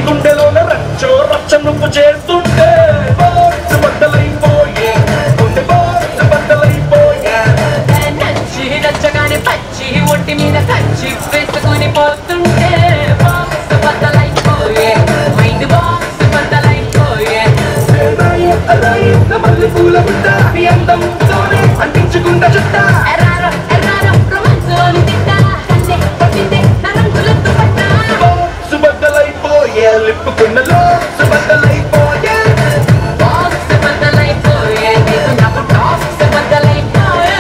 గుండెలోన రచ్చో రచ్చ నువ్వు చేస్తుంటే బాక్స్ బద్దలైపోయే గుండె బాక్స్ బద్దలైపోయే నచ్చి నచ్చగానే పచ్చి ఒంటి మీద కచ్చి వేసుకుని పోతుంటే బాక్స్ బద్దలైపోయే మైండ్ బాక్స్ బద్దలైపోయే మళ్ళీ పూల బుట్ట నీ అందంతోనే అంటించుకుంటా చుట్టా ఎర్రారో ఎర్రారో రొమాన్స్ అని తిట్టా కన్నే పట్టిందే నా రంగులతో పట్టా బాక్స్ బద్దలైపోయే లిప్పుకున్నలో బద్దలైపోయే బాక్స్ బద్దలైపోయే నీకు నాకు బాక్స్ బద్దలైపోయే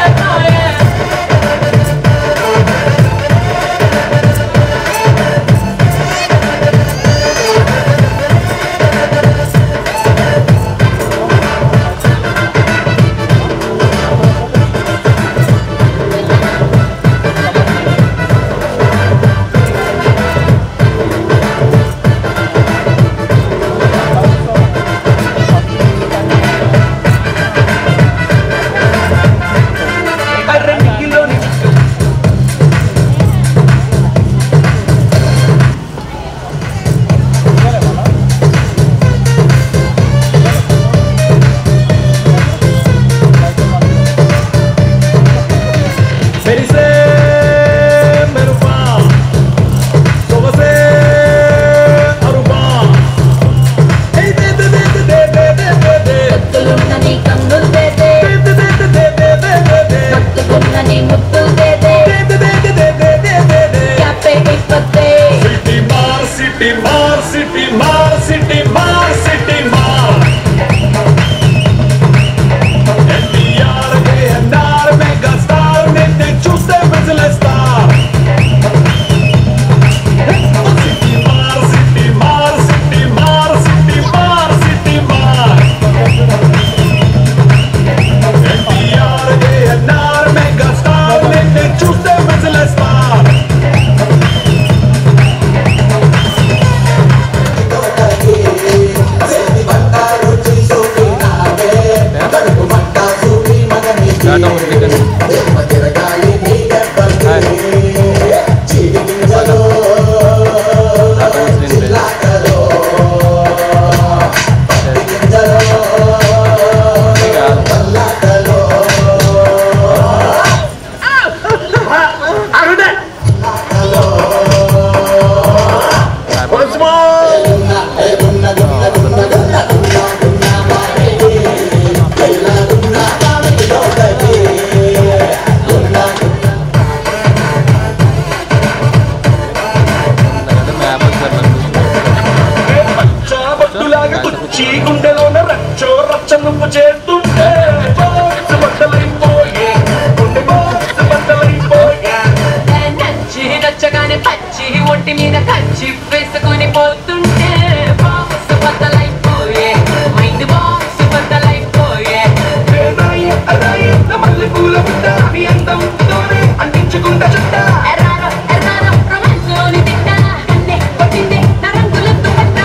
పూల పుట్ట మీ అందంతోనే అందించుకుంటా చుట్ట ఎర్రారో ఎర్రారో రొమాన్స్లోని తిట్ట కన్నే కొట్టిందే నా రంగులతో పట్ట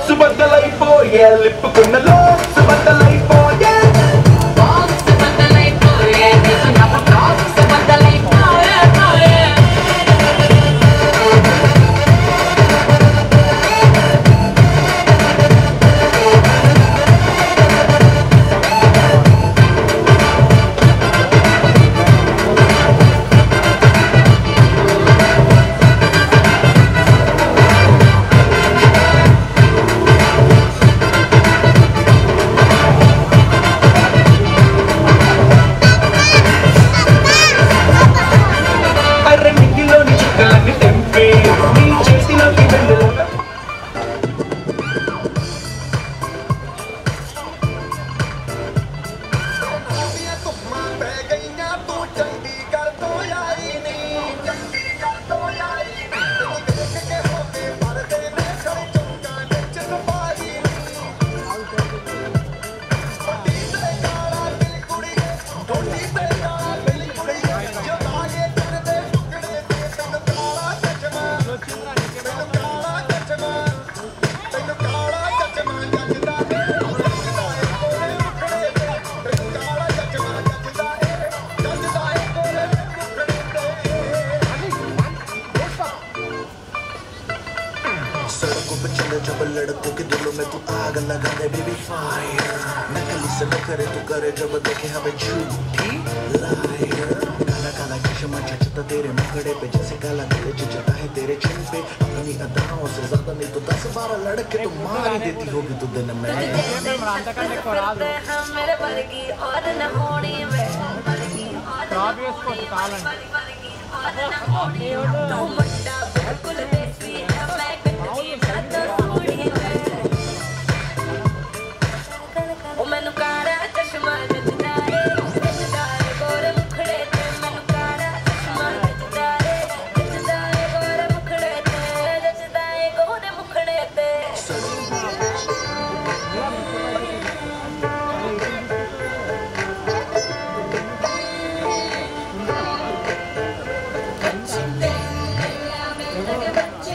సుబద్దలైపోయే లిప్పుకున్నలో సుబద్దలైపోయే బాక్స్ బద్దలైపోయే నిజంగా బాక్స్ బద్దలైపోయే పోయే అర్రె నింగిలోని చుక్కలన్నీ తెంపి నీ చేతిలోకి వెళ్ళగా सड़कों पे चले जब लड़कों के दिलों में तू आग लगा दे बेबी फायर नकली से न करे तू करे जब देखे हमें झूठी लायर काला काला चश्मा जचता तेरे मुखड़े पे जैसे काला गले जचता है तेरे चिन पे अपनी अदाओं से ज्यादा नहीं तो 10-12 लड़के तो मार ही देती होगी तू दिन में मेरे वर्गी और न होनी में तू मुंडा बिल्कुल देसी है मैं कटकी छत सोड़ी में ओ मैनू काला चश्मा जचदा है गोरे मुखड़े ते मैनू काला चश्मा जचदा है गोरे मुखड़े ते जचदा है गोरे मुखड़े ते बच्चे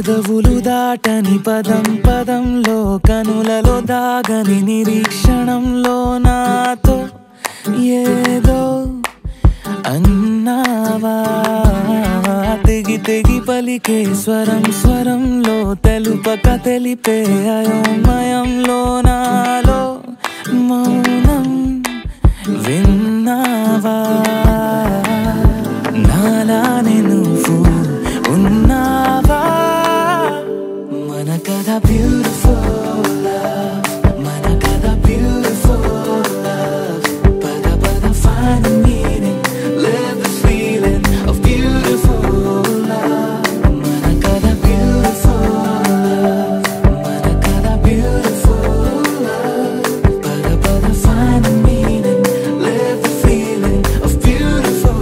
పెదవులు దాటని పదం పదంలో కనులలో దాగని నిరీక్షణంలో నాతో ఏదో అన్నావా తెగి తెగి పలికే స్వరం స్వరంలో తెలుపక తెలిపే అయోమయంలో నాలో మౌనం విన్నావా నాలానే నువ్వు ఉన్నావా మన కథ బ్యూటిఫుల్ మన కథ బ్యూటిఫుల్ పద పద find the meaning live the feeling of beautiful మన కథ beautiful మన కథ beautiful పద పద find the meaning live the feeling of beautiful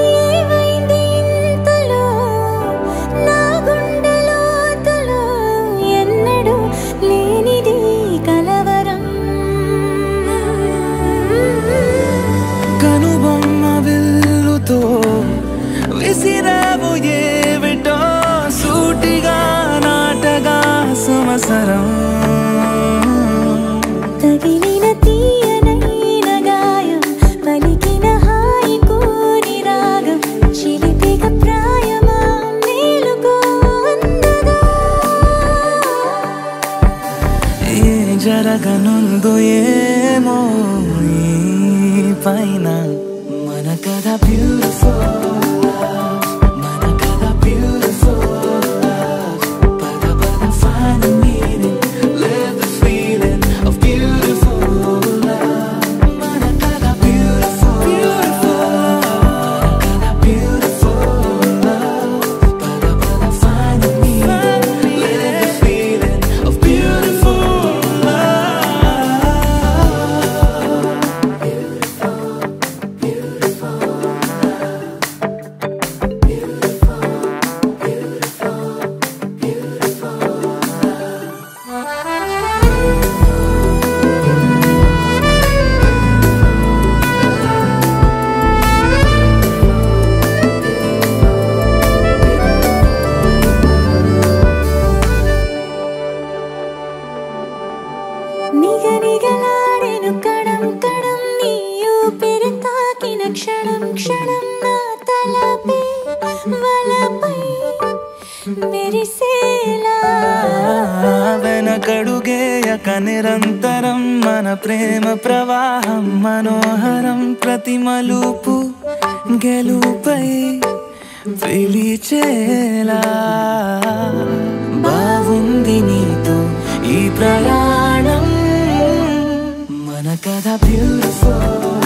ఏమైంది ఇంతలో నా గుండెలోతులో ఎన్నడూ లేనిది కలవరం కనుబొమ్మ విల్లుతో విసిరావు ఏవిటో సూటిగా నాటగా సమసరం తగిలిన తీయనైన గాయం పలికిన హాయి కోరి రాగం చిలిపిక ప్రాయమా మేలుకో అందగా ఏ జరగనుందో ఏమో ఈ పైన మన కథ బ్యూటిఫుల్ మన కథ బ్యూటిఫుల్ పద పద find the meaning live the feeling of beautiful మన కథ beautiful మన కథ beautiful పద పద find the meaning live the feeling of beautiful నిగనిగలాడెను Kadam Kadam నీ ఊపిరి తాకిన క్షణం క్షణం నా తలపై వలపై మెరిసేలా వెనకడుగేయక నిరంతరం మన ప్రేమ ప్రవాహం మనోహరం ప్రతి మలుపు గెలుపై పిలిచేలా బాగుంది నీతో ఈ ప్రయాణం మన కథ బ్యూటిఫుల్